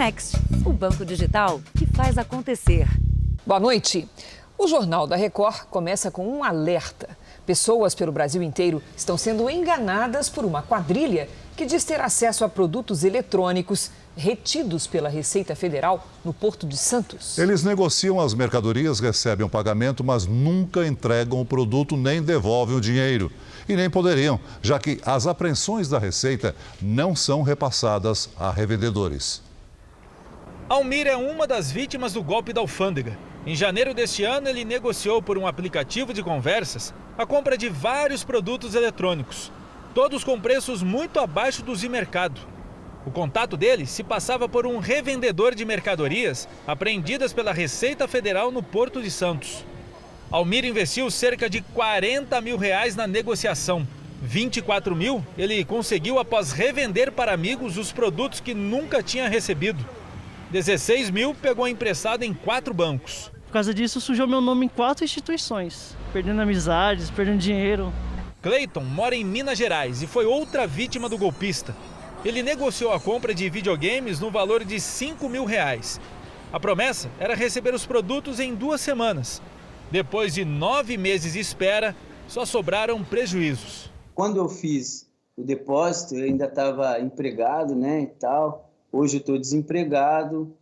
Next, o banco digital que faz acontecer. Boa noite. O Jornal da Record começa com um alerta. Pessoas pelo Brasil inteiro estão sendo enganadas por uma quadrilha que diz ter acesso a produtos eletrônicos retidos pela Receita Federal no Porto de Santos. Eles negociam as mercadorias, recebem o pagamento, mas nunca entregam o produto nem devolvem o dinheiro. E nem poderiam, já que as apreensões da Receita não são repassadas a revendedores. Almir é uma das vítimas do golpe da alfândega. Em janeiro deste ano, ele negociou por um aplicativo de conversas a compra de vários produtos eletrônicos, todos com preços muito abaixo dos de mercado. O contato dele se passava por um revendedor de mercadorias apreendidas pela Receita Federal no Porto de Santos. Almir investiu cerca de R$40 mil na negociação. 24 mil ele conseguiu após revender para amigos os produtos que nunca tinha recebido. 16 mil pegou emprestado em 4 bancos. Por causa disso, sujou meu nome em 4 instituições, perdendo amizades, perdendo dinheiro. Cleiton mora em Minas Gerais e foi outra vítima do golpista. Ele negociou a compra de videogames no valor de R$5 mil. A promessa era receber os produtos em 2 semanas. Depois de 9 meses de espera, só sobraram prejuízos. Quando eu fiz o depósito, eu ainda estava empregado, né, e tal. Hoje eu estou desempregado,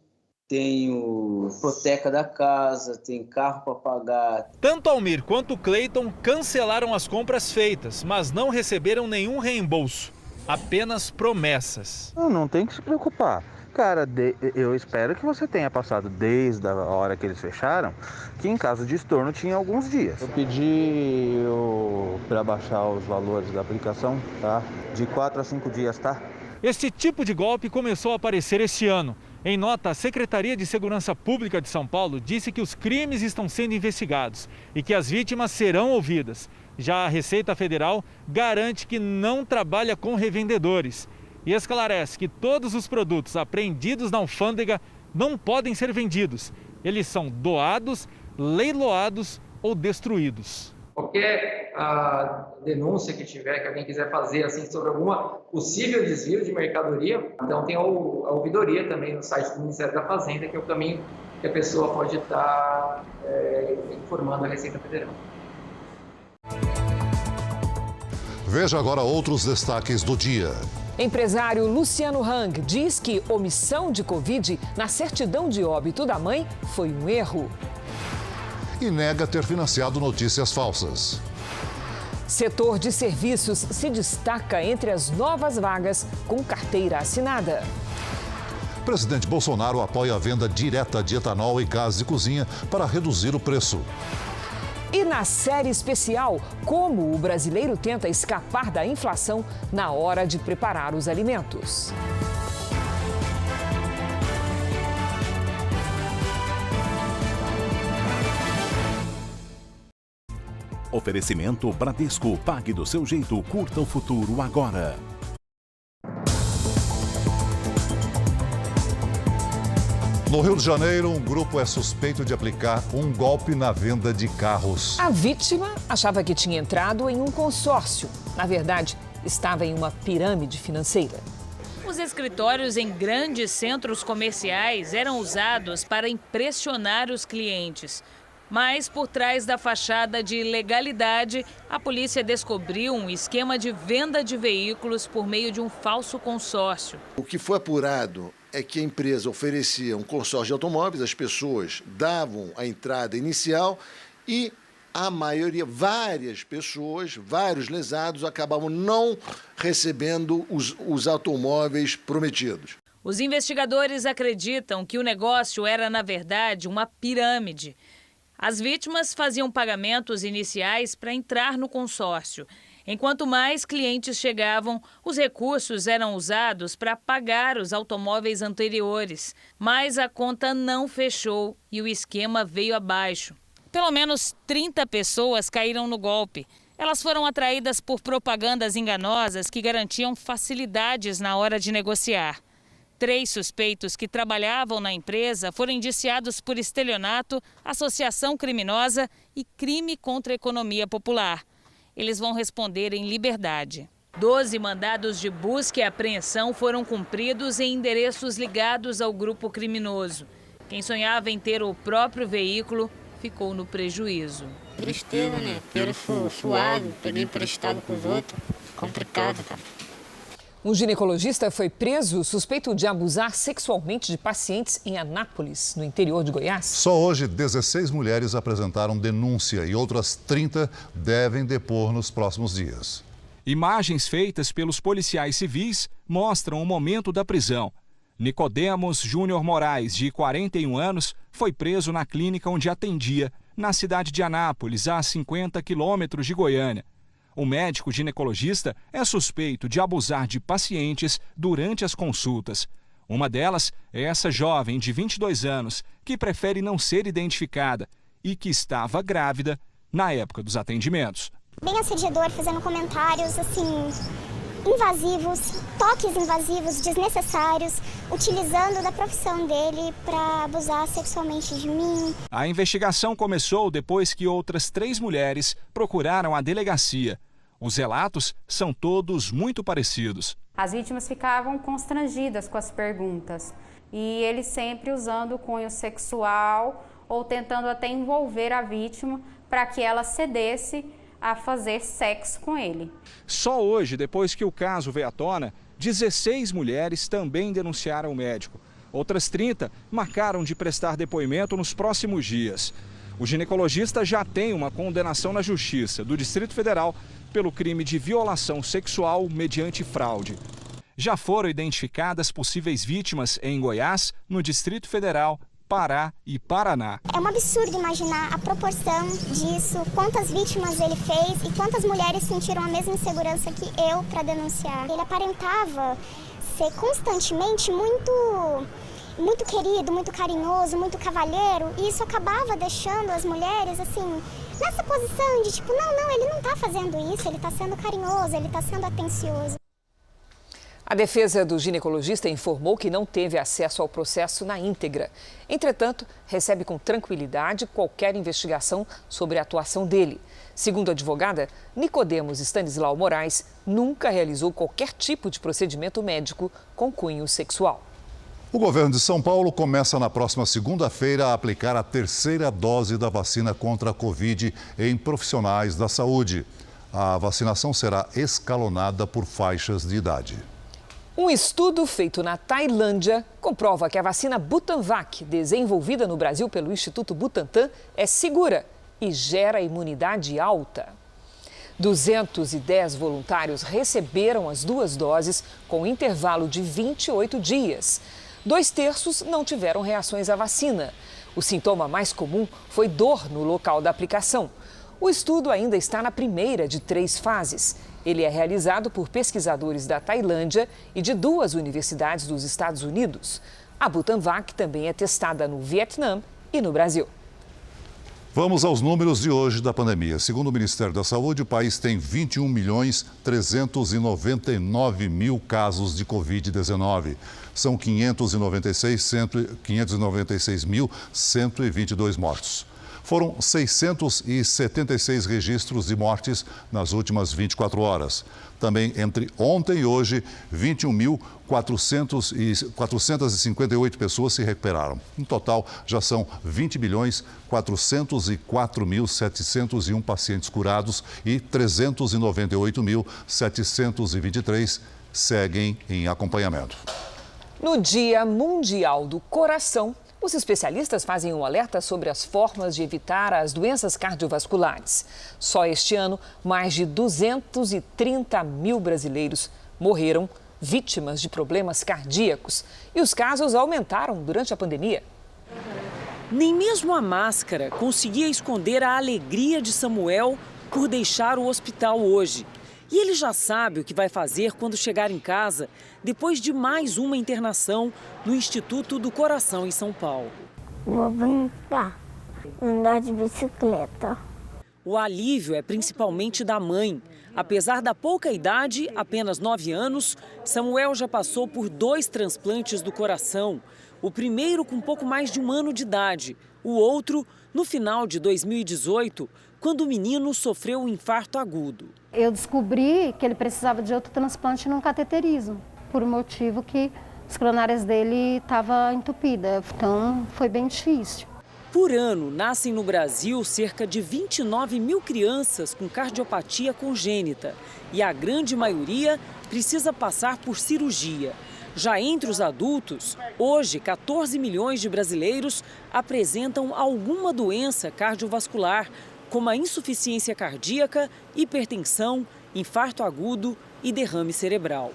tenho hipoteca da casa, tenho carro para pagar. Tanto Almir quanto Cleiton cancelaram as compras feitas, mas não receberam nenhum reembolso. Apenas promessas. Não tem que se preocupar. Cara, eu espero que você tenha passado desde a hora que eles fecharam, que em caso de estorno tinha alguns dias. Eu pedi para baixar os valores da aplicação, tá? De 4 a 5 dias, tá? Este tipo de golpe começou a aparecer este ano. Em nota, a Secretaria de Segurança Pública de São Paulo disse que os crimes estão sendo investigados e que as vítimas serão ouvidas. Já a Receita Federal garante que não trabalha com revendedores e esclarece que todos os produtos apreendidos na alfândega não podem ser vendidos. Eles são doados, leiloados ou destruídos. Qualquer denúncia que tiver, que alguém quiser fazer assim, sobre alguma possível desvio de mercadoria, então tem a ouvidoria também no site do Ministério da Fazenda, que é o caminho que a pessoa pode estar informando a Receita Federal. Veja agora outros destaques do dia. Empresário Luciano Hang diz que omissão de Covid na certidão de óbito da mãe foi um erro. E nega ter financiado notícias falsas. Setor de serviços se destaca entre as novas vagas com carteira assinada. Presidente Bolsonaro apoia a venda direta de etanol e gás de cozinha para reduzir o preço. E na série especial, como o brasileiro tenta escapar da inflação na hora de preparar os alimentos. Oferecimento Bradesco. Pague do seu jeito. Curta o futuro agora. No Rio de Janeiro, um grupo é suspeito de aplicar um golpe na venda de carros. A vítima achava que tinha entrado em um consórcio. Na verdade, estava em uma pirâmide financeira. Os escritórios em grandes centros comerciais eram usados para impressionar os clientes. Mas, por trás da fachada de legalidade, a polícia descobriu um esquema de venda de veículos por meio de um falso consórcio. O que foi apurado é que a empresa oferecia um consórcio de automóveis, as pessoas davam a entrada inicial e a maioria, várias pessoas, vários lesados, acabavam não recebendo os automóveis prometidos. Os investigadores acreditam que o negócio era, na verdade, uma pirâmide. As vítimas faziam pagamentos iniciais para entrar no consórcio. Enquanto mais clientes chegavam, os recursos eram usados para pagar os automóveis anteriores. Mas a conta não fechou e o esquema veio abaixo. Pelo menos 30 pessoas caíram no golpe. Elas foram atraídas por propagandas enganosas que garantiam facilidades na hora de negociar. 3 suspeitos que trabalhavam na empresa foram indiciados por estelionato, associação criminosa e crime contra a economia popular. Eles vão responder em liberdade. 12 mandados de busca e apreensão foram cumpridos em endereços ligados ao grupo criminoso. Quem sonhava em ter o próprio veículo ficou no prejuízo. Tristeza, né? Pelo suado, peguei emprestado com os outros. Complicado, cara. Um ginecologista foi preso suspeito de abusar sexualmente de pacientes em Anápolis, no interior de Goiás. Só hoje, 16 mulheres apresentaram denúncia e outras 30 devem depor nos próximos dias. Imagens feitas pelos policiais civis mostram o momento da prisão. Nicodemos Júnior Moraes, de 41 anos, foi preso na clínica onde atendia, na cidade de Anápolis, a 50 quilômetros de Goiânia. O médico ginecologista é suspeito de abusar de pacientes durante as consultas. Uma delas é essa jovem de 22 anos, que prefere não ser identificada e que estava grávida na época dos atendimentos. Bem assediador, fazendo comentários invasivos, toques invasivos, desnecessários, utilizando da profissão dele para abusar sexualmente de mim. A investigação começou depois que outras 3 mulheres procuraram a delegacia. Os relatos são todos muito parecidos. As vítimas ficavam constrangidas com as perguntas e ele sempre usando o cunho sexual ou tentando até envolver a vítima para que ela cedesse a fazer sexo com ele. Só hoje, depois que o caso veio à tona, 16 mulheres também denunciaram o médico. Outras 30 marcaram de prestar depoimento nos próximos dias. O ginecologista já tem uma condenação na Justiça do Distrito Federal pelo crime de violação sexual mediante fraude. Já foram identificadas possíveis vítimas em Goiás, no Distrito Federal, Pará e Paraná. É um absurdo imaginar a proporção disso, quantas vítimas ele fez e quantas mulheres sentiram a mesma insegurança que eu para denunciar. Ele aparentava ser constantemente muito querido, muito carinhoso, muito cavalheiro, e isso acabava deixando as mulheres assim nessa posição de tipo, não, ele não está fazendo isso, ele está sendo carinhoso, ele está sendo atencioso. A defesa do ginecologista informou que não teve acesso ao processo na íntegra. Entretanto, recebe com tranquilidade qualquer investigação sobre a atuação dele. Segundo a advogada, Nicodemos Stanislau Moraes nunca realizou qualquer tipo de procedimento médico com cunho sexual. O governo de São Paulo começa na próxima segunda-feira a aplicar a 3ª dose da vacina contra a Covid em profissionais da saúde. A vacinação será escalonada por faixas de idade. Um estudo feito na Tailândia comprova que a vacina Butanvac, desenvolvida no Brasil pelo Instituto Butantan, é segura e gera imunidade alta. 210 voluntários receberam as 2 doses com intervalo de 28 dias. 2/3 não tiveram reações à vacina. O sintoma mais comum foi dor no local da aplicação. O estudo ainda está na primeira de 3 fases. Ele é realizado por pesquisadores da Tailândia e de 2 universidades dos Estados Unidos. A Butanvac também é testada no Vietnã e no Brasil. Vamos aos números de hoje da pandemia. Segundo o Ministério da Saúde, o país tem 21.399.000 casos de Covid-19. São 596.122 mortos. Foram 676 registros de mortes nas últimas 24 horas. Também entre ontem e hoje, 21.458 pessoas se recuperaram. No total, já são 20.404.701 pacientes curados e 398.723 seguem em acompanhamento. No Dia Mundial do Coração, os especialistas fazem um alerta sobre as formas de evitar as doenças cardiovasculares. Só este ano, mais de 230.000 brasileiros morreram vítimas de problemas cardíacos. E os casos aumentaram durante a pandemia. Nem mesmo a máscara conseguia esconder a alegria de Samuel por deixar o hospital hoje. E ele já sabe o que vai fazer quando chegar em casa, depois de mais uma internação no Instituto do Coração em São Paulo. Vou brincar, andar de bicicleta. O alívio é principalmente da mãe. Apesar da pouca idade, apenas 9 anos, Samuel já passou por 2 transplantes do coração. O primeiro com pouco mais de 1 ano de idade, o outro no final de 2018, quando o menino sofreu um infarto agudo. Eu descobri que ele precisava de outro transplante num cateterismo, por um motivo que as coronárias dele estavam entupidas, então foi bem difícil. Por ano, nascem no Brasil cerca de 29 mil crianças com cardiopatia congênita e a grande maioria precisa passar por cirurgia. Já entre os adultos, hoje 14 milhões de brasileiros apresentam alguma doença cardiovascular, como a insuficiência cardíaca, hipertensão, infarto agudo e derrame cerebral.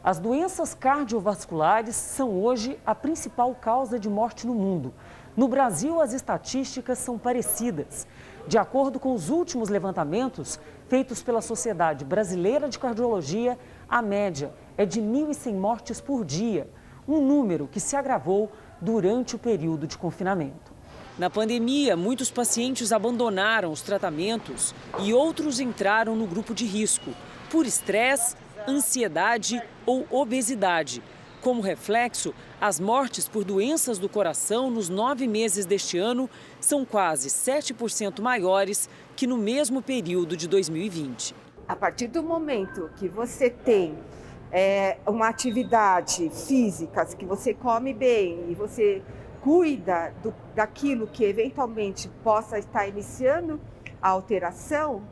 As doenças cardiovasculares são hoje a principal causa de morte no mundo. No Brasil, as estatísticas são parecidas. De acordo com os últimos levantamentos feitos pela Sociedade Brasileira de Cardiologia, a média é de 1.100 mortes por dia, um número que se agravou durante o período de confinamento. Na pandemia, muitos pacientes abandonaram os tratamentos e outros entraram no grupo de risco, por estresse, ansiedade ou obesidade. Como reflexo, as mortes por doenças do coração nos 9 meses deste ano são quase 7% maiores que no mesmo período de 2020. A partir do momento que você tem uma atividade física, que você come bem e você cuida daquilo que eventualmente possa estar iniciando a alteração,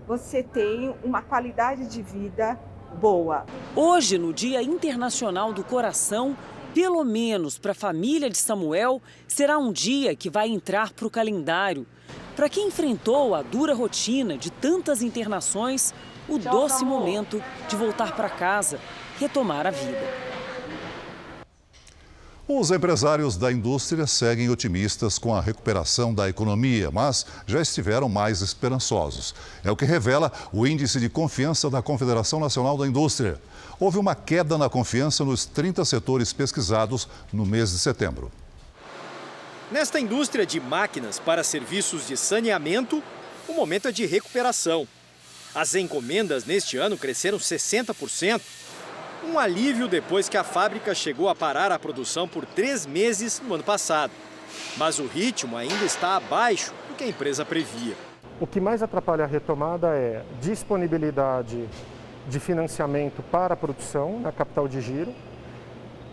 você tem uma qualidade de vida boa. Hoje, no Dia Internacional do Coração, pelo menos para a família de Samuel, será um dia que vai entrar para o calendário. Para quem enfrentou a dura rotina de tantas internações, o doce momento de voltar para casa, retomar a vida. Os empresários da indústria seguem otimistas com a recuperação da economia, mas já estiveram mais esperançosos. É o que revela o Índice de Confiança da Confederação Nacional da Indústria. Houve uma queda na confiança nos 30 setores pesquisados no mês de setembro. Nesta indústria de máquinas para serviços de saneamento, o momento é de recuperação. As encomendas neste ano cresceram 60%. Um alívio depois que a fábrica chegou a parar a produção por 3 meses no ano passado. Mas o ritmo ainda está abaixo do que a empresa previa. O que mais atrapalha a retomada é disponibilidade de financiamento para a produção na capital de giro,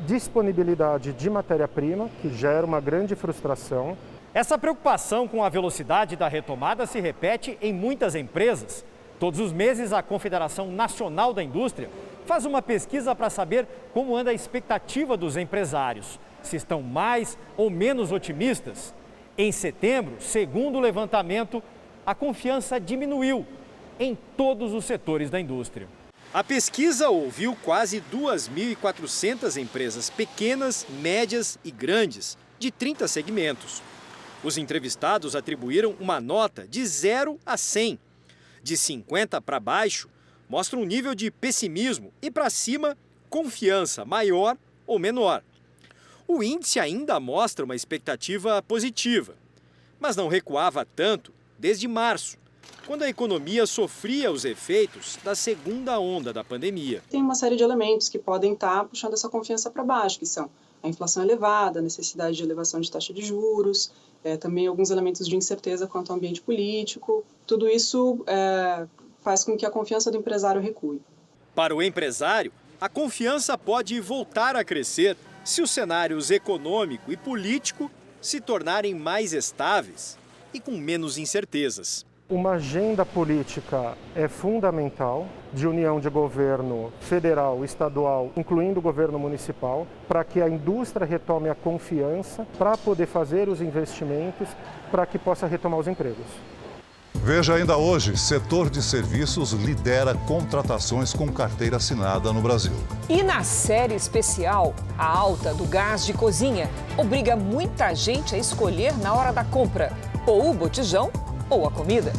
disponibilidade de matéria-prima, que gera uma grande frustração. Essa preocupação com a velocidade da retomada se repete em muitas empresas. Todos os meses, a Confederação Nacional da Indústria faz uma pesquisa para saber como anda a expectativa dos empresários, se estão mais ou menos otimistas. Em setembro, segundo o levantamento, a confiança diminuiu em todos os setores da indústria. A pesquisa ouviu quase 2.400 empresas pequenas, médias e grandes, de 30 segmentos. Os entrevistados atribuíram uma nota de 0 a 100. De 50 para baixo, mostra um nível de pessimismo e para cima, confiança maior ou menor. O índice ainda mostra uma expectativa positiva, mas não recuava tanto desde março, quando a economia sofria os efeitos da segunda onda da pandemia. Tem uma série de elementos que podem estar puxando essa confiança para baixo, que são a inflação elevada, a necessidade de elevação de taxa de juros, também alguns elementos de incerteza quanto ao ambiente político. Tudo isso faz com que a confiança do empresário recue. Para o empresário, a confiança pode voltar a crescer se os cenários econômico e político se tornarem mais estáveis e com menos incertezas. Uma agenda política é fundamental, de união de governo federal, estadual, incluindo o governo municipal, para que a indústria retome a confiança, para poder fazer os investimentos, para que possa retomar os empregos. Veja ainda hoje, setor de serviços lidera contratações com carteira assinada no Brasil. E na série especial, a alta do gás de cozinha obriga muita gente a escolher na hora da compra ou o botijão ou a comida.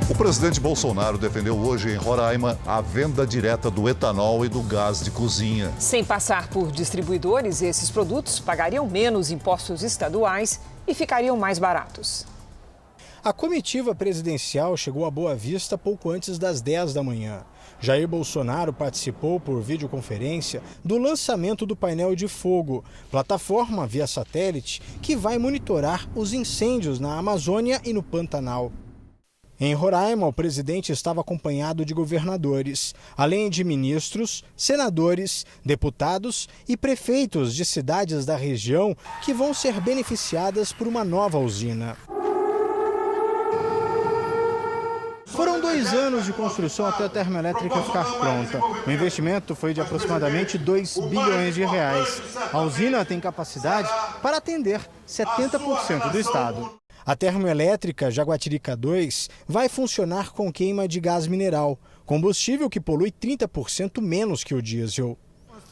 O presidente Bolsonaro defendeu hoje em Roraima a venda direta do etanol e do gás de cozinha. Sem passar por distribuidores, esses produtos pagariam menos impostos estaduais e ficariam mais baratos. A comitiva presidencial chegou a Boa Vista pouco antes das 10 da manhã. Jair Bolsonaro participou por videoconferência do lançamento do painel de fogo, plataforma via satélite que vai monitorar os incêndios na Amazônia e no Pantanal. Em Roraima, o presidente estava acompanhado de governadores, além de ministros, senadores, deputados e prefeitos de cidades da região que vão ser beneficiadas por uma nova usina. Foram 2 anos de construção até a termoelétrica ficar pronta. O investimento foi de aproximadamente 2 bilhões de reais. A usina tem capacidade para atender 70% do estado. A termoelétrica Jaguatirica II vai funcionar com queima de gás mineral, combustível que polui 30% menos que o diesel.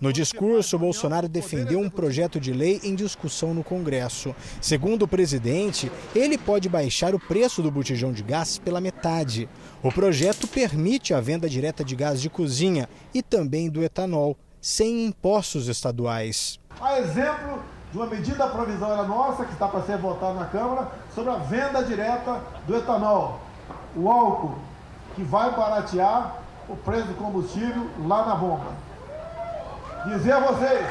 No discurso, Bolsonaro defendeu um projeto de lei em discussão no Congresso. Segundo o presidente, ele pode baixar o preço do botijão de gás pela metade. O projeto permite a venda direta de gás de cozinha e também do etanol, sem impostos estaduais. A exemplo de uma medida provisória nossa, que está para ser votada na Câmara, sobre a venda direta do etanol, o álcool, que vai baratear o preço do combustível lá na bomba. Dizer a vocês,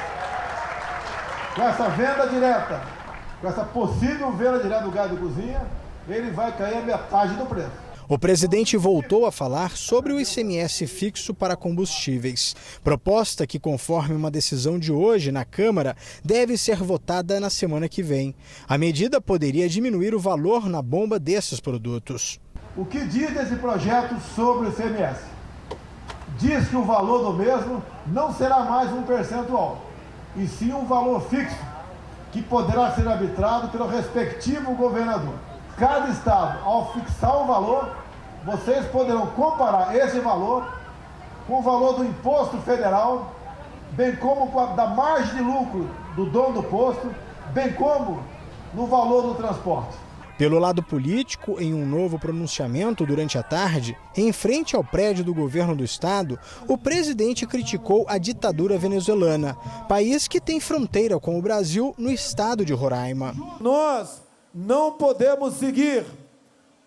com essa venda direta, com essa possível venda direta do gás de cozinha, ele vai cair a metade do preço. O presidente voltou a falar sobre o ICMS fixo para combustíveis, proposta que, conforme uma decisão de hoje na Câmara, deve ser votada na semana que vem. A medida poderia diminuir o valor na bomba desses produtos. O que diz esse projeto sobre o ICMS? Diz que o valor do mesmo não será mais um percentual, e sim um valor fixo, que poderá ser arbitrado pelo respectivo governador. Cada estado, ao fixar o valor, vocês poderão comparar esse valor com o valor do imposto federal, bem como da margem de lucro do dono do posto, bem como no valor do transporte. Pelo lado político, em um novo pronunciamento durante a tarde, em frente ao prédio do governo do estado, o presidente criticou a ditadura venezuelana, país que tem fronteira com o Brasil no estado de Roraima. Nós não podemos seguir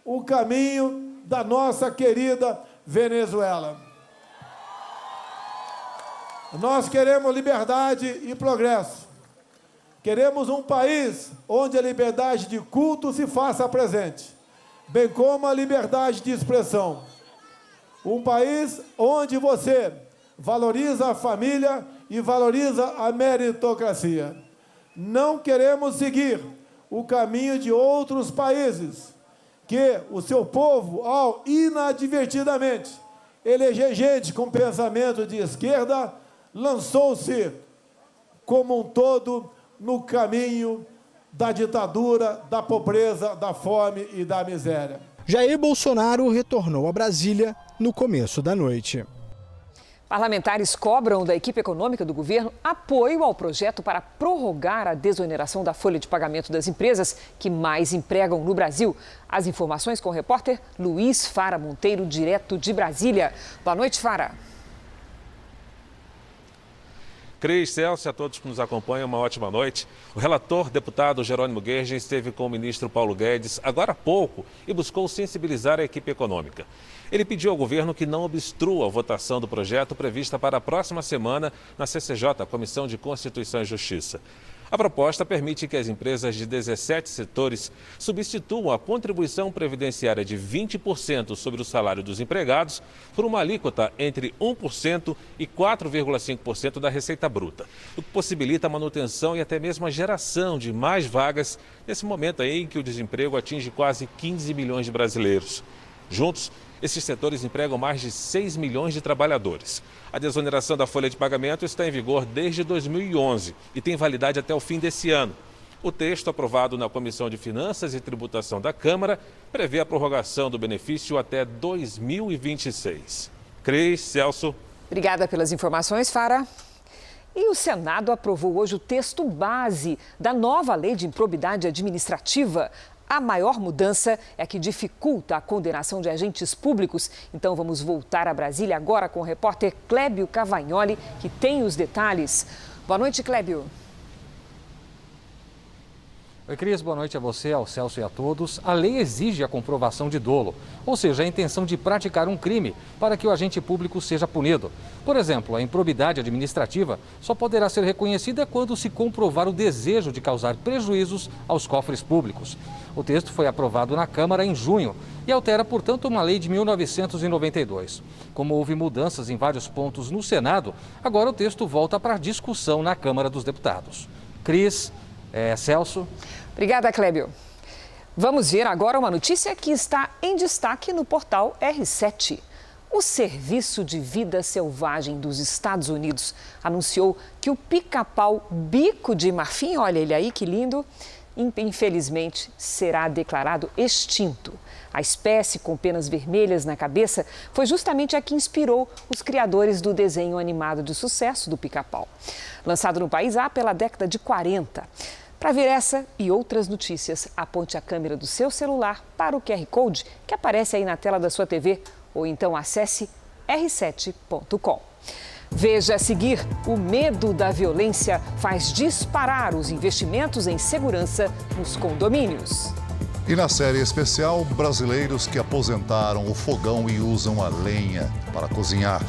o caminho da nossa querida Venezuela. Nós queremos liberdade e progresso. Queremos um país onde a liberdade de culto se faça presente, bem como a liberdade de expressão. Um país onde você valoriza a família e valoriza a meritocracia. Não queremos seguir o caminho de outros países, que o seu povo, ao inadvertidamente eleger gente com pensamento de esquerda, lançou-se como um todo no caminho da ditadura, da pobreza, da fome e da miséria. Jair Bolsonaro retornou a Brasília no começo da noite. Parlamentares cobram da equipe econômica do governo apoio ao projeto para prorrogar a desoneração da folha de pagamento das empresas que mais empregam no Brasil. As informações com o repórter Luiz Fara Monteiro, direto de Brasília. Boa noite, Fara. Cris, Celso, a todos que nos acompanham, uma ótima noite. O relator, deputado Jerônimo Gergen, esteve com o ministro Paulo Guedes agora há pouco e buscou sensibilizar a equipe econômica. Ele pediu ao governo que não obstrua a votação do projeto prevista para a próxima semana na CCJ, Comissão de Constituição e Justiça. A proposta permite que as empresas de 17 setores substituam a contribuição previdenciária de 20% sobre o salário dos empregados por uma alíquota entre 1% e 4,5% da receita bruta, o que possibilita a manutenção e até mesmo a geração de mais vagas nesse momento aí em que o desemprego atinge quase 15 milhões de brasileiros. Juntos, esses setores empregam mais de 6 milhões de trabalhadores. A desoneração da folha de pagamento está em vigor desde 2011 e tem validade até o fim desse ano. O texto aprovado na Comissão de Finanças e Tributação da Câmara prevê a prorrogação do benefício até 2026. Cris, Celso. Obrigada pelas informações, Fara. E o Senado aprovou hoje o texto base da nova lei de improbidade administrativa. A maior mudança é a que dificulta a condenação de agentes públicos. Então vamos voltar a Brasília agora com o repórter Clébio Cavagnoli, que tem os detalhes. Boa noite, Clébio. Oi, Cris, boa noite a você, ao Celso e a todos. A lei exige a comprovação de dolo, ou seja, a intenção de praticar um crime para que o agente público seja punido. Por exemplo, a improbidade administrativa só poderá ser reconhecida quando se comprovar o desejo de causar prejuízos aos cofres públicos. O texto foi aprovado na Câmara em junho e altera, portanto, uma lei de 1992. Como houve mudanças em vários pontos no Senado, agora o texto volta para discussão na Câmara dos Deputados. Cris, Celso. Obrigada, Clébio. Vamos ver agora uma notícia que está em destaque no portal R7. O Serviço de Vida Selvagem dos Estados Unidos anunciou que o pica-pau bico de marfim, olha ele aí que lindo, infelizmente será declarado extinto. A espécie com penas vermelhas na cabeça foi justamente a que inspirou os criadores do desenho animado de sucesso do pica-pau, lançado no país pela década de 40. Para ver essa e outras notícias, aponte a câmera do seu celular para o QR Code que aparece aí na tela da sua TV ou então acesse r7.com. Veja a seguir: o medo da violência faz disparar os investimentos em segurança nos condomínios. E na série especial, brasileiros que aposentaram o fogão e usam a lenha para cozinhar.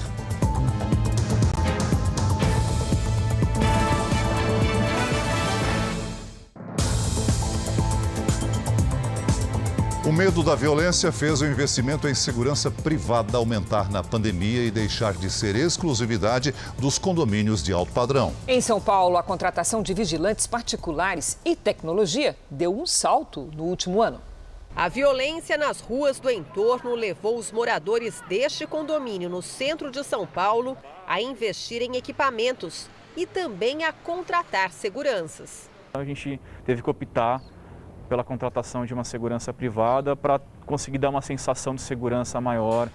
O medo da violência fez o investimento em segurança privada aumentar na pandemia e deixar de ser exclusividade dos condomínios de alto padrão. Em São Paulo, a contratação de vigilantes particulares e tecnologia deu um salto no último ano. A violência nas ruas do entorno levou os moradores deste condomínio no centro de São Paulo a investir em equipamentos e também a contratar seguranças. A gente teve que optar pela contratação de uma segurança privada para conseguir dar uma sensação de segurança maior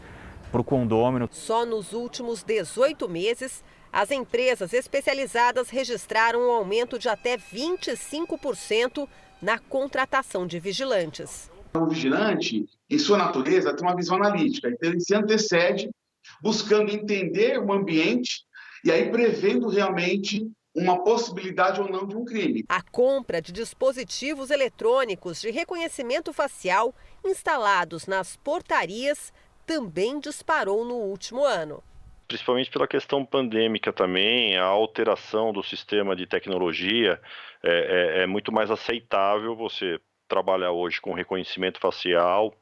para o condômino. Só nos últimos 18 meses, as empresas especializadas registraram um aumento de até 25% na contratação de vigilantes. O vigilante, em sua natureza, tem uma visão analítica, então ele se antecede buscando entender o ambiente e aí prevendo realmente uma possibilidade ou não de um crime. A compra de dispositivos eletrônicos de reconhecimento facial instalados nas portarias também disparou no último ano. Principalmente pela questão pandêmica também, a alteração do sistema de tecnologia é muito mais aceitável você trabalhar hoje com reconhecimento facial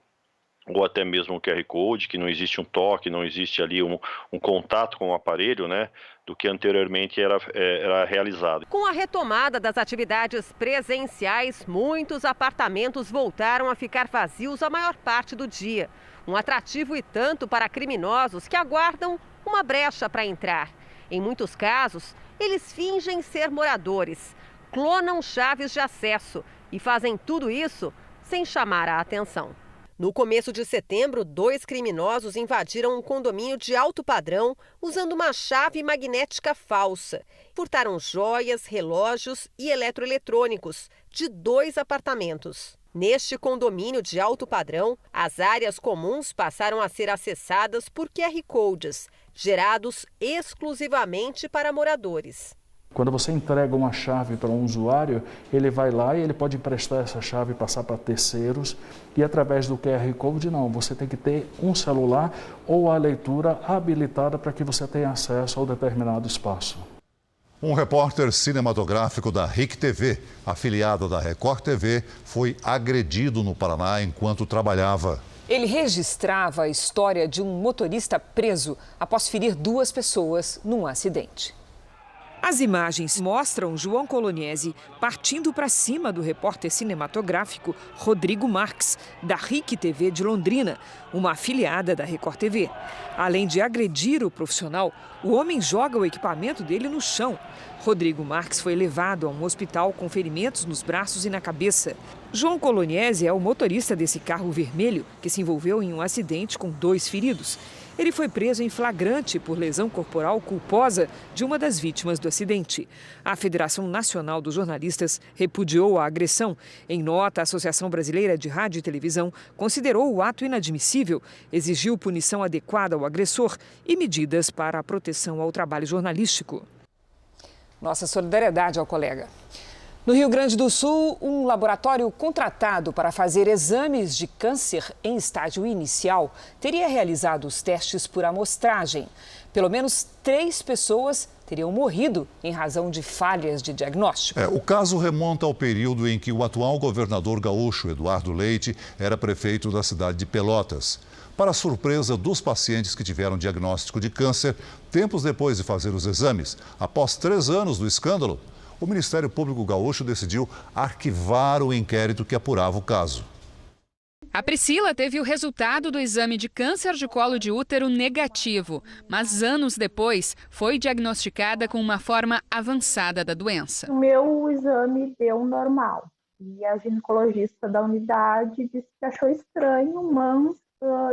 ou até mesmo o QR Code, que não existe um toque, não existe ali um contato com o aparelho, né, do que anteriormente era realizado. Com a retomada das atividades presenciais, muitos apartamentos voltaram a ficar vazios a maior parte do dia. Um atrativo e tanto para criminosos que aguardam uma brecha para entrar. Em muitos casos, eles fingem ser moradores, clonam chaves de acesso e fazem tudo isso sem chamar a atenção. No começo de setembro, 2 criminosos invadiram um condomínio de alto padrão usando uma chave magnética falsa. Furtaram joias, relógios e eletroeletrônicos de 2 apartamentos. Neste condomínio de alto padrão, as áreas comuns passaram a ser acessadas por QR Codes, gerados exclusivamente para moradores. Quando você entrega uma chave para um usuário, ele vai lá e ele pode emprestar essa chave e passar para terceiros. E através do QR Code, não. Você tem que ter um celular ou a leitura habilitada para que você tenha acesso ao determinado espaço. Um repórter cinematográfico da RIC TV, afiliada da Record TV, foi agredido no Paraná enquanto trabalhava. Ele registrava a história de um motorista preso após ferir 2 pessoas num acidente. As imagens mostram João Coloniese partindo para cima do repórter cinematográfico Rodrigo Marques, da RIC TV de Londrina, uma afiliada da Record TV. Além de agredir o profissional, o homem joga o equipamento dele no chão. Rodrigo Marques foi levado a um hospital com ferimentos nos braços e na cabeça. João Coloniese é o motorista desse carro vermelho que se envolveu em um acidente com 2 feridos. Ele foi preso em flagrante por lesão corporal culposa de uma das vítimas do acidente. A Federação Nacional dos Jornalistas repudiou a agressão. Em nota, a Associação Brasileira de Rádio e Televisão considerou o ato inadmissível, exigiu punição adequada ao agressor e medidas para a proteção ao trabalho jornalístico. Nossa solidariedade ao colega. No Rio Grande do Sul, um laboratório contratado para fazer exames de câncer em estágio inicial teria realizado os testes por amostragem. Pelo menos 3 pessoas teriam morrido em razão de falhas de diagnóstico. O caso remonta ao período em que o atual governador gaúcho, Eduardo Leite, era prefeito da cidade de Pelotas. Para surpresa dos pacientes que tiveram diagnóstico de câncer, tempos depois de fazer os exames, após 3 anos do escândalo, o Ministério Público Gaúcho decidiu arquivar o inquérito que apurava o caso. A Priscila teve o resultado do exame de câncer de colo de útero negativo, mas anos depois foi diagnosticada com uma forma avançada da doença. O meu exame deu normal e a ginecologista da unidade disse que achou estranho, mas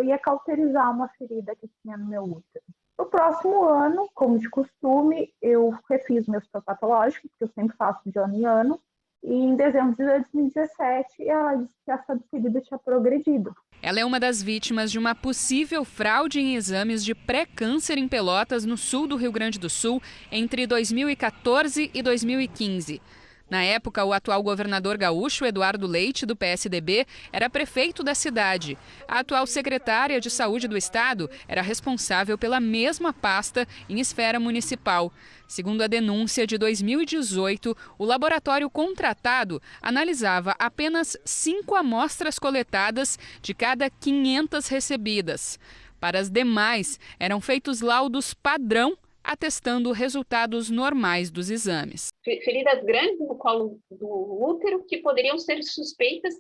ia cauterizar uma ferida que tinha no meu útero. No próximo ano, como de costume, eu refiz meu histopatológico, porque eu sempre faço de ano em ano, e em dezembro de 2017 ela disse que essa ferida tinha progredido. Ela é uma das vítimas de uma possível fraude em exames de pré-câncer em Pelotas, no sul do Rio Grande do Sul, entre 2014 e 2015. Na época, o atual governador gaúcho, Eduardo Leite, do PSDB, era prefeito da cidade. A atual secretária de Saúde do estado era responsável pela mesma pasta em esfera municipal. Segundo a denúncia de 2018, o laboratório contratado analisava apenas 5 amostras coletadas de cada 500 recebidas. Para as demais, eram feitos laudos padrão, atestando resultados normais dos exames. Feridas grandes no colo do útero que poderiam ser suspeitas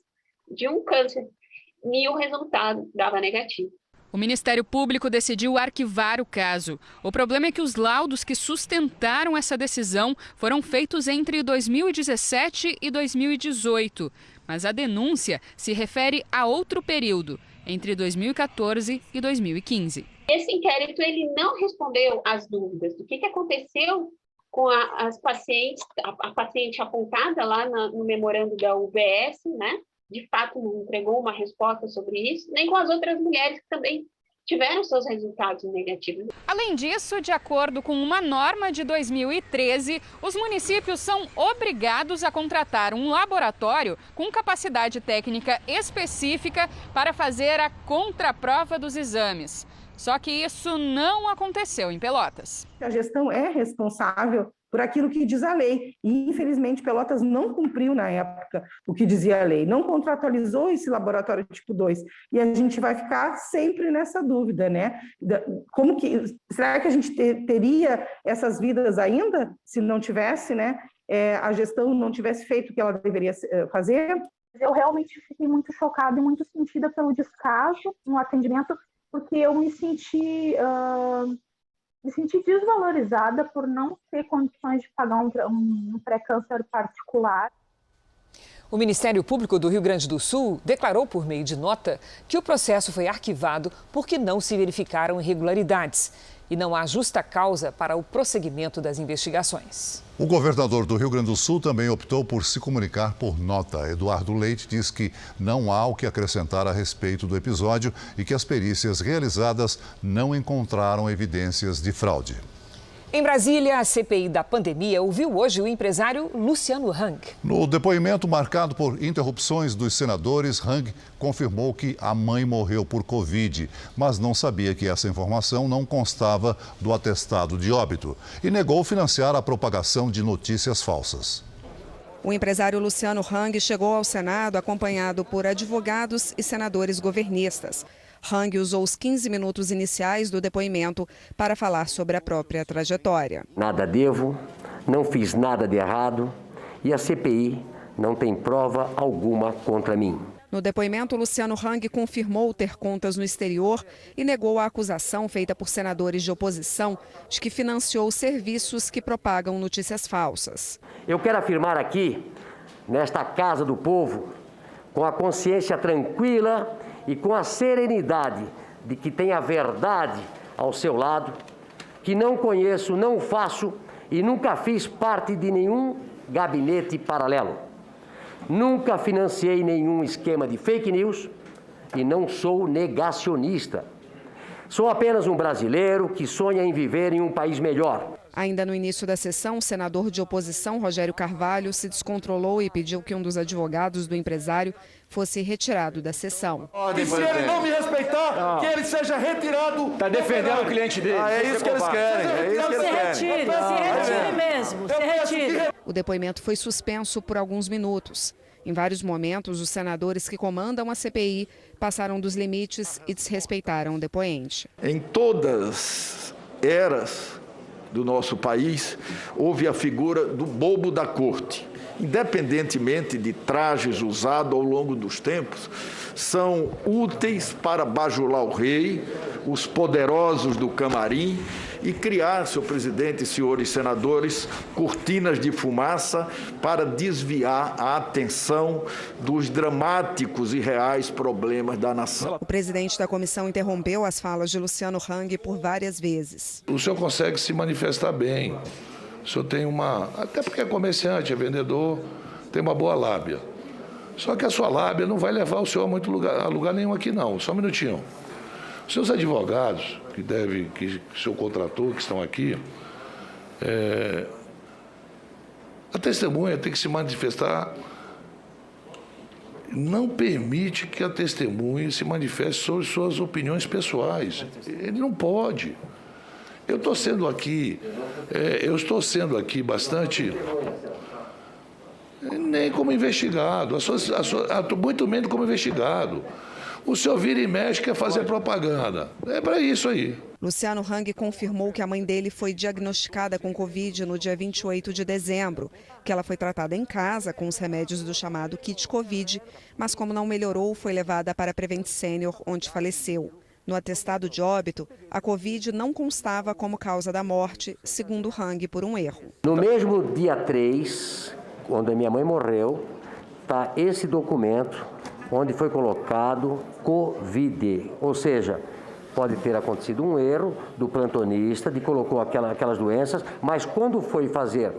de um câncer e o resultado dava negativo. O Ministério Público decidiu arquivar o caso. O problema é que os laudos que sustentaram essa decisão foram feitos entre 2017 e 2018. Mas a denúncia se refere a outro período, entre 2014 e 2015. Esse inquérito ele não respondeu às dúvidas do que aconteceu com as pacientes, a paciente apontada lá no memorando da UBS, né? De fato não entregou uma resposta sobre isso, nem com as outras mulheres que também tiveram seus resultados negativos. Além disso, de acordo com uma norma de 2013, os municípios são obrigados a contratar um laboratório com capacidade técnica específica para fazer a contraprova dos exames. Só que isso não aconteceu em Pelotas. A gestão é responsável por aquilo que diz a lei. E, infelizmente, Pelotas não cumpriu, na época, o que dizia a lei. Não contratualizou esse laboratório tipo 2. E a gente vai ficar sempre nessa dúvida, né? Será que a gente teria essas vidas ainda se não tivesse, né? A gestão não tivesse feito o que ela deveria fazer? Eu realmente fiquei muito chocada e muito sentida pelo descaso no atendimento, porque eu me senti desvalorizada por não ter condições de pagar um pré-câncer particular. O Ministério Público do Rio Grande do Sul declarou por meio de nota que o processo foi arquivado porque não se verificaram irregularidades e não há justa causa para o prosseguimento das investigações. O governador do Rio Grande do Sul também optou por se comunicar por nota. Eduardo Leite diz que não há o que acrescentar a respeito do episódio e que as perícias realizadas não encontraram evidências de fraude. Em Brasília, a CPI da pandemia ouviu hoje o empresário Luciano Hang. No depoimento marcado por interrupções dos senadores, Hang confirmou que a mãe morreu por Covid, mas não sabia que essa informação não constava do atestado de óbito e negou financiar a propagação de notícias falsas. O empresário Luciano Hang chegou ao Senado acompanhado por advogados e senadores governistas. Hang usou os 15 minutos iniciais do depoimento para falar sobre a própria trajetória. Nada devo, não fiz nada de errado e a CPI não tem prova alguma contra mim. No depoimento, Luciano Hang confirmou ter contas no exterior e negou a acusação feita por senadores de oposição de que financiou serviços que propagam notícias falsas. Eu quero afirmar aqui, nesta Casa do Povo, com a consciência tranquila e com a serenidade de que tem a verdade ao seu lado, que não conheço, não faço e nunca fiz parte de nenhum gabinete paralelo. Nunca financiei nenhum esquema de fake news e não sou negacionista. Sou apenas um brasileiro que sonha em viver em um país melhor. Ainda no início da sessão, o senador de oposição, Rogério Carvalho, se descontrolou e pediu que um dos advogados do empresário fosse retirado da sessão. E se ele não me respeitar, que ele seja retirado. Está defendendo o cliente dele. É isso que eles querem. É isso que eles querem. Se retire mesmo. Se retire. O depoimento foi suspenso por alguns minutos. Em vários momentos, os senadores que comandam a CPI passaram dos limites e desrespeitaram o depoente. Em todas eras do nosso país, houve a figura do bobo da corte. Independentemente de trajes usados ao longo dos tempos, são úteis para bajular o rei, os poderosos do camarim e criar, senhor presidente e senhores senadores, cortinas de fumaça para desviar a atenção dos dramáticos e reais problemas da nação. O presidente da comissão interrompeu as falas de Luciano Hang por várias vezes. O senhor consegue se manifestar bem. O senhor tem até porque é comerciante, é vendedor, tem uma boa lábia. Só que a sua lábia não vai levar o senhor a lugar nenhum aqui não. Só um minutinho. Os seus advogados, que o senhor contratou, que estão aqui, a testemunha tem que se manifestar. Não permite que a testemunha se manifeste sobre suas opiniões pessoais. Ele não pode. Eu estou sendo aqui bastante, nem como investigado, muito menos como investigado. O senhor vira e mexe, quer fazer propaganda. É para isso aí. Luciano Hang confirmou que a mãe dele foi diagnosticada com Covid no dia 28 de dezembro, que ela foi tratada em casa com os remédios do chamado kit Covid, mas como não melhorou, foi levada para a Prevent Senior, onde faleceu. No atestado de óbito, a Covid não constava como causa da morte, segundo Hang, por um erro. No mesmo dia 3, quando a minha mãe morreu, está esse documento onde foi colocado Covid. Ou seja, pode ter acontecido um erro do plantonista, de colocou aquelas doenças, mas quando foi fazer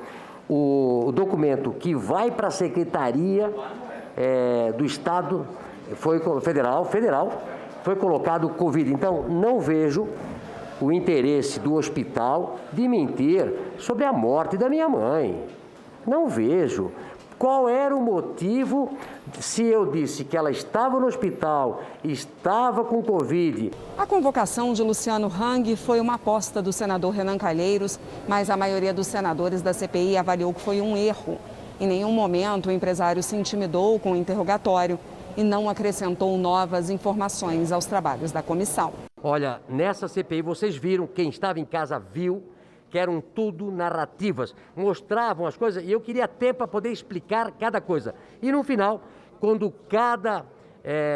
o documento que vai para a Secretaria do Estado Federal, foi colocado Covid. Então, não vejo o interesse do hospital de mentir sobre a morte da minha mãe. Não vejo. Qual era o motivo se eu disse que ela estava no hospital, estava com Covid? A convocação de Luciano Hang foi uma aposta do senador Renan Calheiros, mas a maioria dos senadores da CPI avaliou que foi um erro. Em nenhum momento o empresário se intimidou com o interrogatório e não acrescentou novas informações aos trabalhos da comissão. Olha, nessa CPI vocês viram, quem estava em casa viu, que eram tudo narrativas, mostravam as coisas e eu queria tempo para poder explicar cada coisa. E no final, quando cada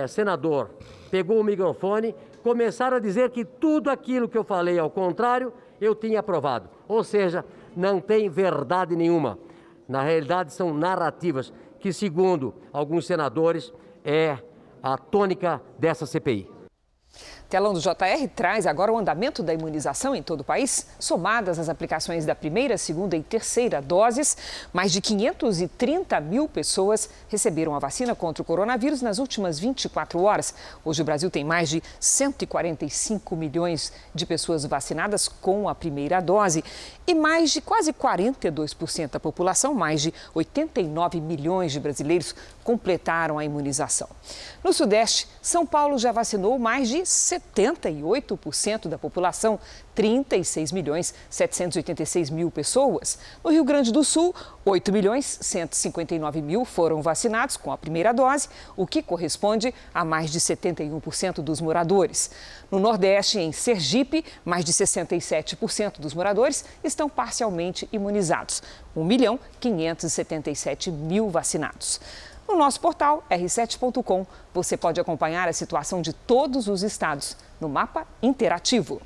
senador pegou o microfone, começaram a dizer que tudo aquilo que eu falei ao contrário, eu tinha aprovado. Ou seja, não tem verdade nenhuma. Na realidade, são narrativas que, segundo alguns senadores, é a tônica dessa CPI. Telão do JR traz agora o andamento da imunização em todo o país. Somadas as aplicações da primeira, segunda e terceira doses, mais de 530 mil pessoas receberam a vacina contra o coronavírus nas últimas 24 horas. Hoje o Brasil tem mais de 145 milhões de pessoas vacinadas com a primeira dose e mais de quase 42% da população, mais de 89 milhões de brasileiros, completaram a imunização. No Sudeste, São Paulo já vacinou mais de 78% da população, 36 milhões 786 mil pessoas. No Rio Grande do Sul, 8 milhões 159 mil foram vacinados com a primeira dose, o que corresponde a mais de 71% dos moradores. No Nordeste, em Sergipe, mais de 67% dos moradores estão parcialmente imunizados, 1 milhão 577 mil vacinados. No nosso portal r7.com, você pode acompanhar a situação de todos os estados no mapa interativo.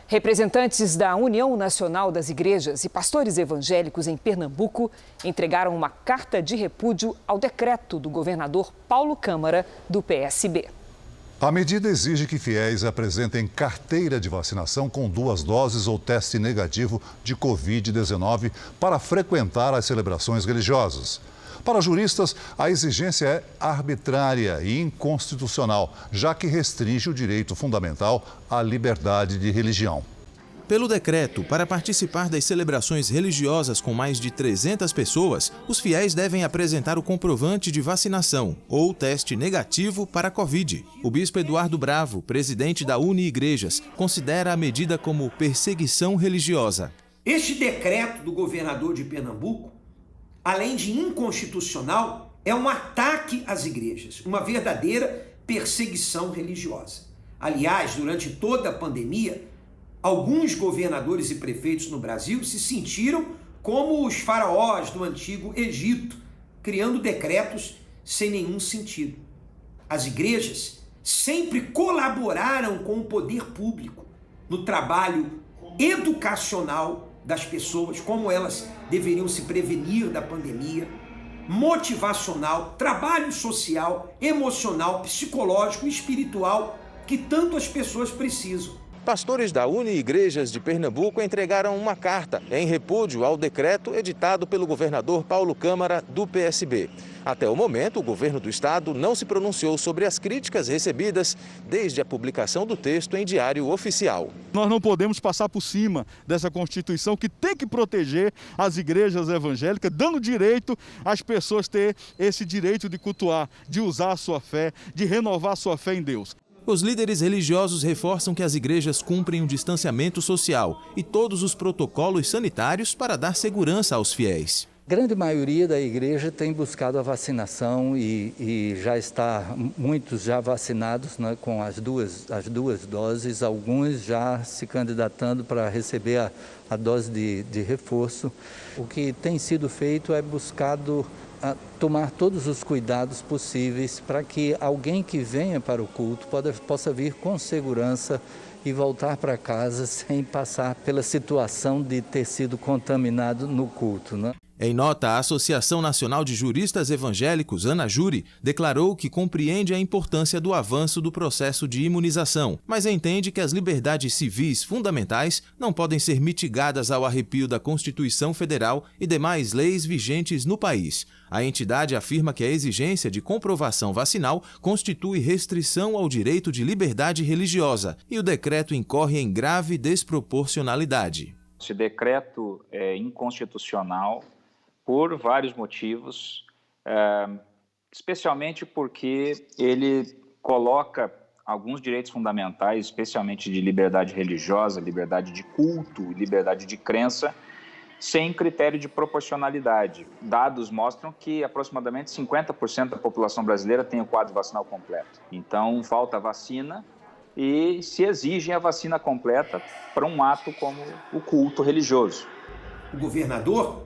Representantes da União Nacional das Igrejas e pastores evangélicos em Pernambuco entregaram uma carta de repúdio ao decreto do governador Paulo Câmara, do PSB. A medida exige que fiéis apresentem carteira de vacinação com 2 doses ou teste negativo de Covid-19 para frequentar as celebrações religiosas. Para juristas, a exigência é arbitrária e inconstitucional, já que restringe o direito fundamental à liberdade de religião. Pelo decreto, para participar das celebrações religiosas com mais de 300 pessoas, os fiéis devem apresentar o comprovante de vacinação ou teste negativo para a Covid. O bispo Eduardo Bravo, presidente da Uni-Igrejas, considera a medida como perseguição religiosa. Este decreto do governador de Pernambuco, além de inconstitucional, é um ataque às igrejas, uma verdadeira perseguição religiosa. Aliás, durante toda a pandemia, alguns governadores e prefeitos no Brasil se sentiram como os faraós do antigo Egito, criando decretos sem nenhum sentido. As igrejas sempre colaboraram com o poder público no trabalho educacional das pessoas, como elas deveriam se prevenir da pandemia, motivacional, trabalho social, emocional, psicológico e espiritual que tanto as pessoas precisam. Pastores da Uni-Igrejas de Pernambuco entregaram uma carta em repúdio ao decreto editado pelo governador Paulo Câmara, do PSB. Até o momento, o governo do estado não se pronunciou sobre as críticas recebidas desde a publicação do texto em Diário Oficial. Nós não podemos passar por cima dessa Constituição que tem que proteger as igrejas evangélicas, dando direito às pessoas ter esse direito de cultuar, de usar a sua fé, de renovar a sua fé em Deus. Os líderes religiosos reforçam que as igrejas cumprem o distanciamento social e todos os protocolos sanitários para dar segurança aos fiéis. A grande maioria da igreja tem buscado a vacinação e já está, muitos já vacinados, né, com as duas doses, alguns já se candidatando para receber a dose de reforço. O que tem sido feito é buscado a tomar todos os cuidados possíveis para que alguém que venha para o culto possa vir com segurança e voltar para casa sem passar pela situação de ter sido contaminado no culto, né? Em nota, a Associação Nacional de Juristas Evangélicos, ANAJURE, declarou que compreende a importância do avanço do processo de imunização, mas entende que as liberdades civis fundamentais não podem ser mitigadas ao arrepio da Constituição Federal e demais leis vigentes no país. A entidade afirma que a exigência de comprovação vacinal constitui restrição ao direito de liberdade religiosa e o decreto incorre em grave desproporcionalidade. Esse decreto é inconstitucional por vários motivos, especialmente porque ele coloca alguns direitos fundamentais, especialmente de liberdade religiosa, liberdade de culto e liberdade de crença, sem critério de proporcionalidade. Dados mostram que aproximadamente 50% da população brasileira tem o quadro vacinal completo. Então, falta vacina e se exige a vacina completa para um ato como o culto religioso. O governador,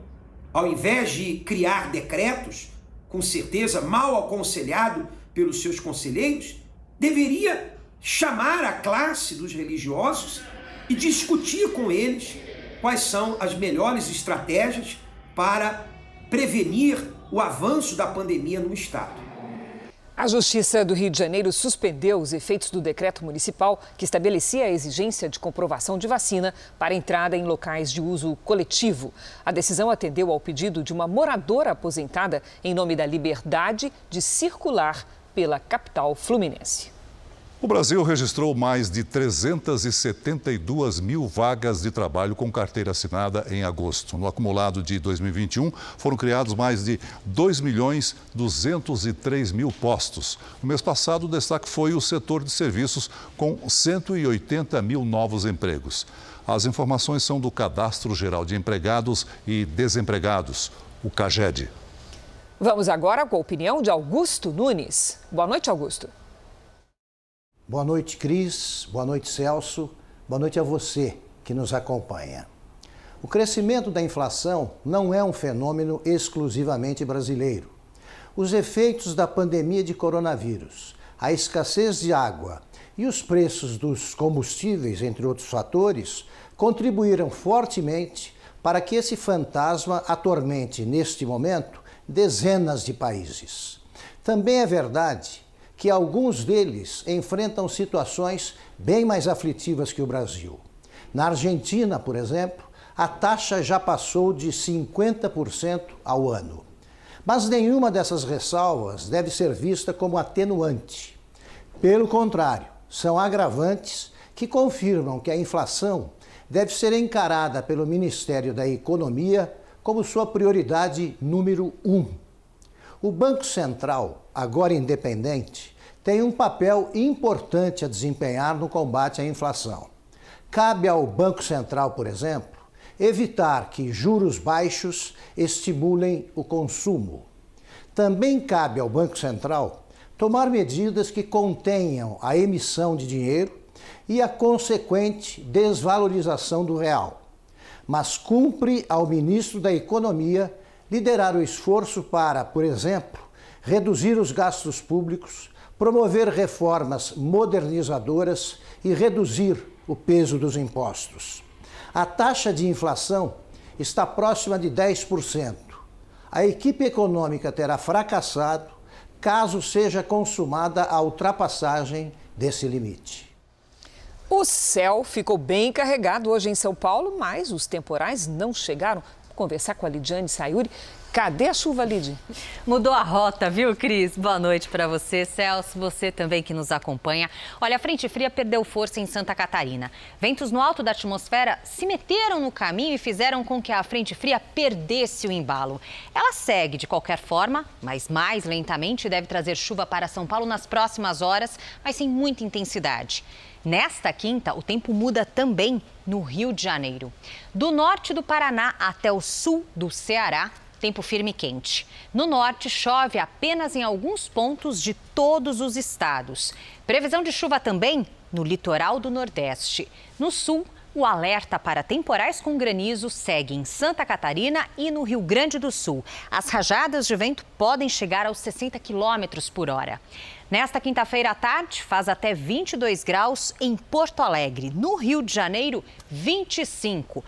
ao invés de criar decretos, com certeza mal aconselhado pelos seus conselheiros, deveria chamar a classe dos religiosos e discutir com eles quais são as melhores estratégias para prevenir o avanço da pandemia no estado. A Justiça do Rio de Janeiro suspendeu os efeitos do decreto municipal que estabelecia a exigência de comprovação de vacina para entrada em locais de uso coletivo. A decisão atendeu ao pedido de uma moradora aposentada em nome da liberdade de circular pela capital fluminense. O Brasil registrou mais de 372 mil vagas de trabalho com carteira assinada em agosto. No acumulado de 2021, foram criados mais de 2.203.000 postos. No mês passado, o destaque foi o setor de serviços, com 180 mil novos empregos. As informações são do Cadastro Geral de Empregados e Desempregados, o CAGED. Vamos agora com a opinião de Augusto Nunes. Boa noite, Augusto. Boa noite, Cris. Boa noite, Celso. Boa noite a você que nos acompanha. O crescimento da inflação não é um fenômeno exclusivamente brasileiro. Os efeitos da pandemia de coronavírus, a escassez de água e os preços dos combustíveis, entre outros fatores, contribuíram fortemente para que esse fantasma atormente, neste momento, dezenas de países. Também é verdade que alguns deles enfrentam situações bem mais aflitivas que o Brasil. Na Argentina, por exemplo, a taxa já passou de 50% ao ano. Mas nenhuma dessas ressalvas deve ser vista como atenuante. Pelo contrário, são agravantes que confirmam que a inflação deve ser encarada pelo Ministério da Economia como sua prioridade número 1. O Banco Central, agora independente, tem um papel importante a desempenhar no combate à inflação. Cabe ao Banco Central, por exemplo, evitar que juros baixos estimulem o consumo. Também cabe ao Banco Central tomar medidas que contenham a emissão de dinheiro e a consequente desvalorização do real. Mas cumpre ao ministro da Economia liderar o esforço para, por exemplo, reduzir os gastos públicos, promover reformas modernizadoras e reduzir o peso dos impostos. A taxa de inflação está próxima de 10%. A equipe econômica terá fracassado caso seja consumada a ultrapassagem desse limite. O céu ficou bem carregado hoje em São Paulo, mas os temporais não chegaram. Vou conversar com a Lidiane Sayuri. Cadê a chuva, Lid? Mudou a rota, viu, Cris? Boa noite para você, Celso, você também que nos acompanha. Olha, a frente fria perdeu força em Santa Catarina. Ventos no alto da atmosfera se meteram no caminho e fizeram com que a frente fria perdesse o embalo. Ela segue de qualquer forma, mas mais lentamente, e deve trazer chuva para São Paulo nas próximas horas, mas sem muita intensidade. Nesta quinta, o tempo muda também no Rio de Janeiro. Do norte do Paraná até o sul do Ceará, tempo firme e quente. No norte, chove apenas em alguns pontos de todos os estados. Previsão de chuva também no litoral do Nordeste. No sul, o alerta para temporais com granizo segue em Santa Catarina e no Rio Grande do Sul. As rajadas de vento podem chegar aos 60 km por hora. Nesta quinta-feira à tarde, faz até 22 graus em Porto Alegre. No Rio de Janeiro, 25.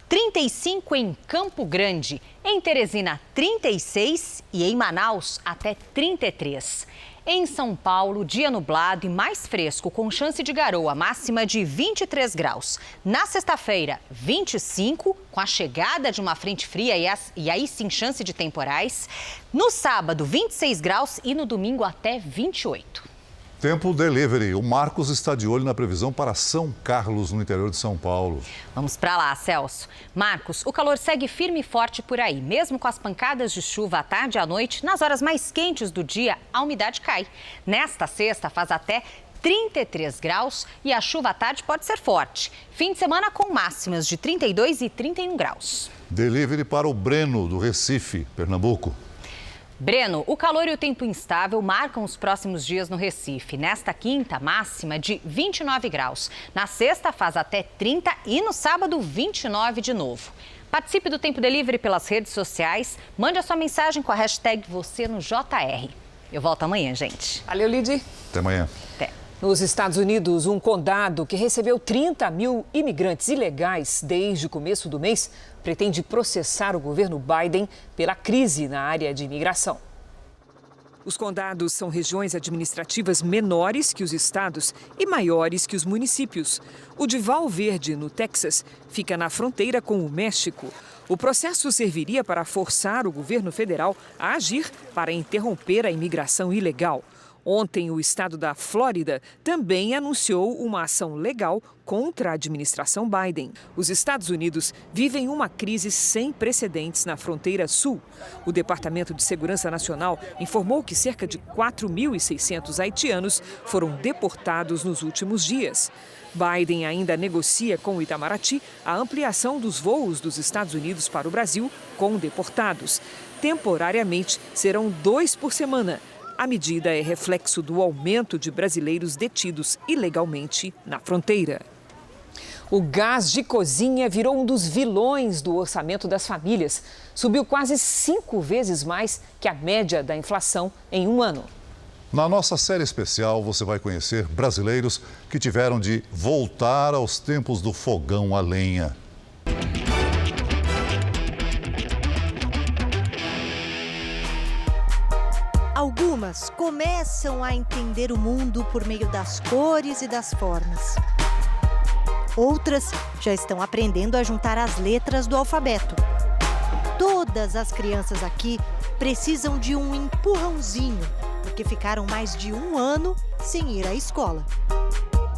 35 em Campo Grande, em Teresina 36 e em Manaus até 33. Em São Paulo, dia nublado e mais fresco, com chance de garoa, máxima de 23 graus. Na sexta-feira, 25, com a chegada de uma frente fria e aí sim chance de temporais. No sábado, 26 graus e no domingo até 28. Tempo delivery. O Marcos está de olho na previsão para São Carlos, no interior de São Paulo. Vamos para lá, Celso. Marcos, o calor segue firme e forte por aí. Mesmo com as pancadas de chuva à tarde e à noite, nas horas mais quentes do dia, a umidade cai. Nesta sexta, faz até 33 graus e a chuva à tarde pode ser forte. Fim de semana com máximas de 32 e 31 graus. Delivery para o Breno, do Recife, Pernambuco. Breno, o calor e o tempo instável marcam os próximos dias no Recife. Nesta quinta, máxima de 29 graus. Na sexta, faz até 30 e no sábado, 29 de novo. Participe do Tempo Delivery pelas redes sociais. Mande a sua mensagem com a hashtag #VocêNoJR. Eu volto amanhã, gente. Valeu, Lidy. Até amanhã. Até. Nos Estados Unidos, um condado que recebeu 30 mil imigrantes ilegais desde o começo do mês pretende processar o governo Biden pela crise na área de imigração. Os condados são regiões administrativas menores que os estados e maiores que os municípios. O de Val Verde, no Texas, fica na fronteira com o México. O processo serviria para forçar o governo federal a agir para interromper a imigração ilegal. Ontem, o estado da Flórida também anunciou uma ação legal contra a administração Biden. Os Estados Unidos vivem uma crise sem precedentes na fronteira sul. O Departamento de Segurança Nacional informou que cerca de 4.600 haitianos foram deportados nos últimos dias. Biden ainda negocia com o Itamaraty a ampliação dos voos dos Estados Unidos para o Brasil com deportados. Temporariamente, serão 2 por semana. A medida é reflexo do aumento de brasileiros detidos ilegalmente na fronteira. O gás de cozinha virou um dos vilões do orçamento das famílias. Subiu quase 5 vezes mais que a média da inflação em um ano. Na nossa série especial, você vai conhecer brasileiros que tiveram de voltar aos tempos do fogão a lenha. Algumas começam a entender o mundo por meio das cores e das formas. Outras já estão aprendendo a juntar as letras do alfabeto. Todas as crianças aqui precisam de um empurrãozinho, porque ficaram mais de um ano sem ir à escola.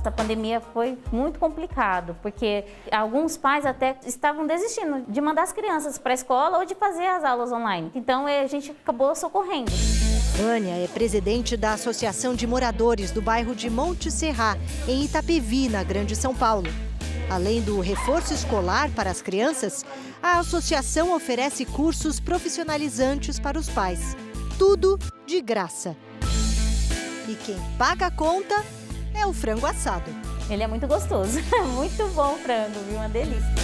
Nossa, a pandemia foi muito complicado, porque alguns pais até estavam desistindo de mandar as crianças para a escola ou de fazer as aulas online. Então, a gente acabou socorrendo. Vânia é presidente da Associação de Moradores do bairro de Monte Serra, em Itapevi, na Grande São Paulo. Além do reforço escolar para as crianças, a associação oferece cursos profissionalizantes para os pais. Tudo de graça. E quem paga a conta é o frango assado. Ele é muito gostoso, muito bom o frango, viu? Uma delícia.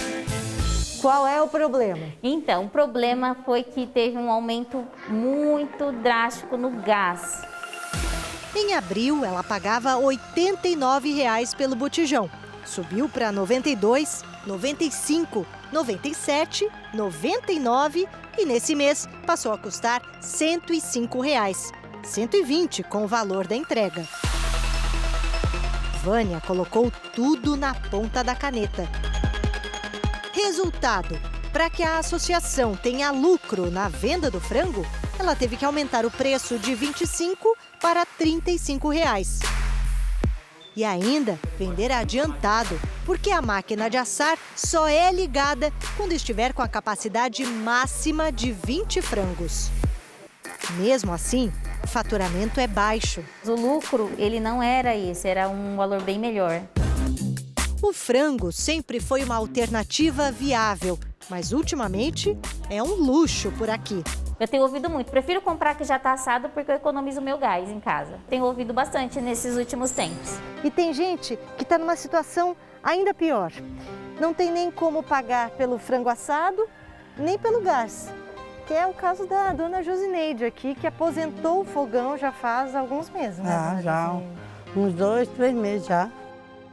Qual é o problema? Então, o problema foi que teve um aumento muito drástico no gás. Em abril, ela pagava R$ 89,00 pelo botijão. Subiu para R$ 92, R$ 95, R$ 97, R$ 99 e nesse mês passou a custar R$ 105,00. R$ 120 com o valor da entrega. Vânia colocou tudo na ponta da caneta. Resultado: para que a associação tenha lucro na venda do frango, ela teve que aumentar o preço de R$ 25 para R$ 35,00. E ainda vender adiantado, porque a máquina de assar só é ligada quando estiver com a capacidade máxima de 20 frangos. Mesmo assim, o faturamento é baixo. O lucro, ele não era esse, era um valor bem melhor. O frango sempre foi uma alternativa viável, mas ultimamente é um luxo por aqui. Eu tenho ouvido muito, prefiro comprar que já está assado porque eu economizo meu gás em casa. Tenho ouvido bastante nesses últimos tempos. E tem gente que está numa situação ainda pior. Não tem nem como pagar pelo frango assado, nem pelo gás. Que é o caso da dona Josineide aqui, que aposentou o fogão já faz alguns meses, né? Já, uns 2, 3 meses já.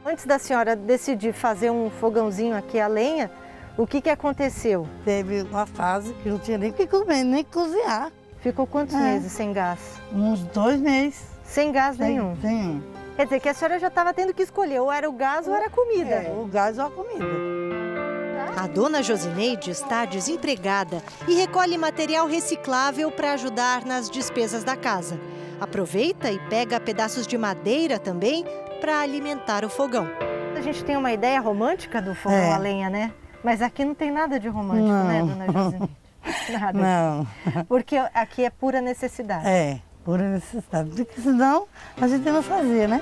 Antes da senhora decidir fazer um fogãozinho aqui a lenha, o que aconteceu? Teve uma fase que não tinha nem o que comer, nem cozinhar. Ficou quantos meses sem gás? Uns 2 meses. Sem gás nenhum? Nenhum. Quer dizer que a senhora já estava tendo que escolher, ou era o gás ou era a comida. O gás ou a comida. A dona Josineide está desempregada e recolhe material reciclável para ajudar nas despesas da casa. Aproveita e pega pedaços de madeira também para alimentar o fogão. A gente tem uma ideia romântica do fogão a lenha, né? Mas aqui não tem nada de romântico, não, né, dona Josineide? Nada. Não. Porque aqui é pura necessidade. É, pura necessidade. Porque senão a gente não fazia, né?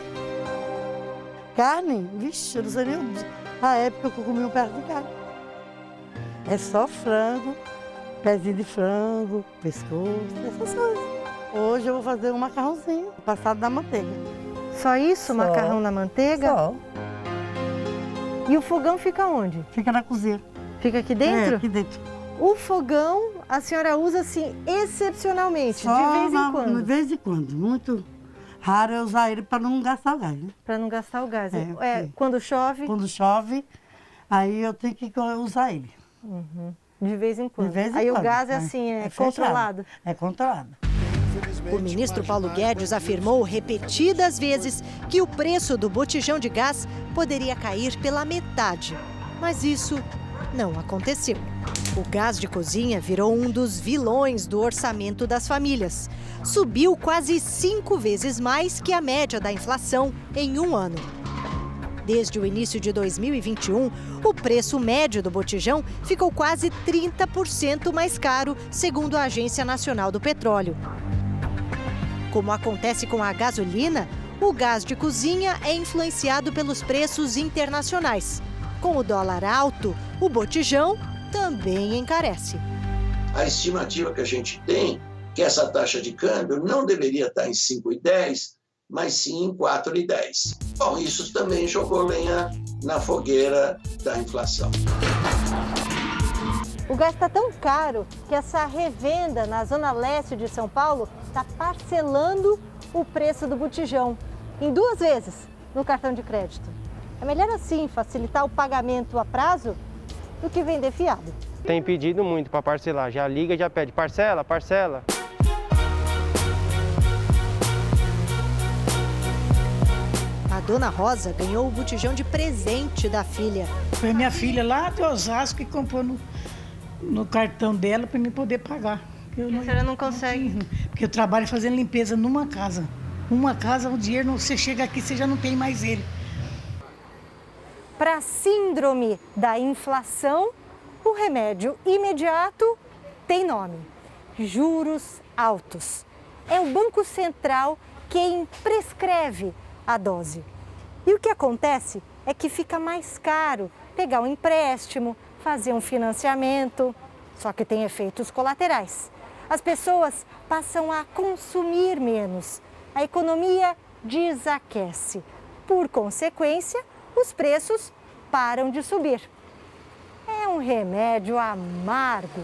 Carne, vixe, eu não sei nem a época que eu comi um pedaço de carne. É só frango, pezinho de frango, pescoço, essas coisas. Hoje eu vou fazer um macarrãozinho passado na manteiga. Só isso? Só. Macarrão na manteiga? Só. E o fogão fica onde? Fica na cozinha. Fica aqui dentro? É, aqui dentro. O fogão a senhora usa assim excepcionalmente, só de vez em quando? De vez em quando, muito raro é usar ele para não gastar o gás, né? Para não gastar o gás. É, quando chove? Quando chove, aí eu tenho que usar ele. Uhum. De vez em quando. De vez em aí quando. O gás é assim, é controlado? É controlado. O ministro Paulo Guedes afirmou repetidas vezes que o preço do botijão de gás poderia cair pela metade. Mas isso não aconteceu. O gás de cozinha virou um dos vilões do orçamento das famílias. Subiu quase 5 vezes mais que a média da inflação em um ano. Desde o início de 2021, o preço médio do botijão ficou quase 30% mais caro, segundo a Agência Nacional do Petróleo. Como acontece com a gasolina, o gás de cozinha é influenciado pelos preços internacionais. Com o dólar alto, o botijão também encarece. A estimativa que a gente tem é que essa taxa de câmbio não deveria estar em 5,10, mas sim em 4,10. Bom, isso também jogou lenha na fogueira da inflação. O gás está tão caro que essa revenda na zona leste de São Paulo está parcelando o preço do botijão em 2 vezes no cartão de crédito. É melhor assim facilitar o pagamento a prazo do que vender fiado. Tem pedido muito para parcelar, já liga e já pede parcela, parcela. A dona Rosa ganhou o botijão de presente da filha. Foi minha filha lá de Osasco que comprou no cartão dela para mim poder pagar. A senhora não consegue? Porque eu trabalho fazendo limpeza numa casa. Uma casa, o dinheiro, você chega aqui, você já não tem mais ele. Para a síndrome da inflação, o remédio imediato tem nome: juros altos. É o Banco Central quem prescreve a dose. E o que acontece é que fica mais caro pegar um empréstimo, fazer um financiamento, só que tem efeitos colaterais. As pessoas passam a consumir menos, a economia desaquece. Por consequência, os preços param de subir. É um remédio amargo,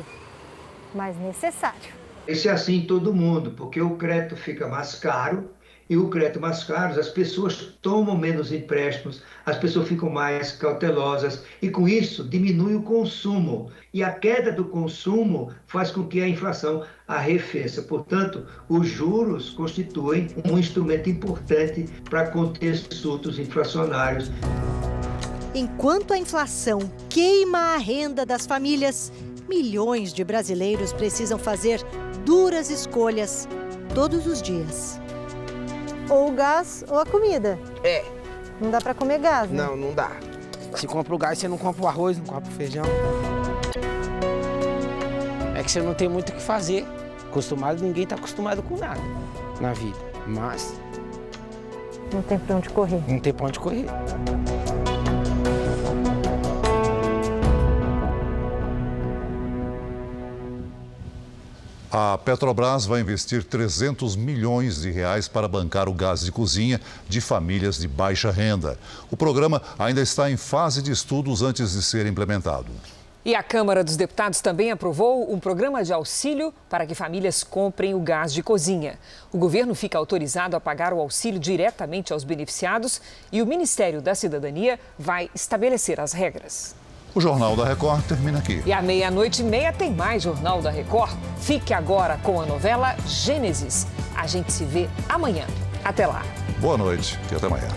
mas necessário. Isso é assim em todo mundo, porque o crédito fica mais caro e o crédito mais caro, as pessoas tomam menos empréstimos, as pessoas ficam mais cautelosas e com isso diminui o consumo. E a queda do consumo faz com que a inflação arrefeça. Portanto, os juros constituem um instrumento importante para conter surtos inflacionários. Enquanto a inflação queima a renda das famílias, milhões de brasileiros precisam fazer duras escolhas todos os dias. Ou o gás ou a comida. É. Não dá para comer gás, né? Não, não dá. Se compra o gás, você não compra o arroz, não compra o feijão. É que você não tem muito o que fazer. Ninguém está acostumado com nada na vida. Mas... não tem para onde correr. Não tem para onde correr. A Petrobras vai investir 300 milhões de reais para bancar o gás de cozinha de famílias de baixa renda. O programa ainda está em fase de estudos antes de ser implementado. E a Câmara dos Deputados também aprovou um programa de auxílio para que famílias comprem o gás de cozinha. O governo fica autorizado a pagar o auxílio diretamente aos beneficiados e o Ministério da Cidadania vai estabelecer as regras. O Jornal da Record termina aqui. E à 00:30 tem mais Jornal da Record. Fique agora com a novela Gênesis. A gente se vê amanhã. Até lá. Boa noite e até amanhã.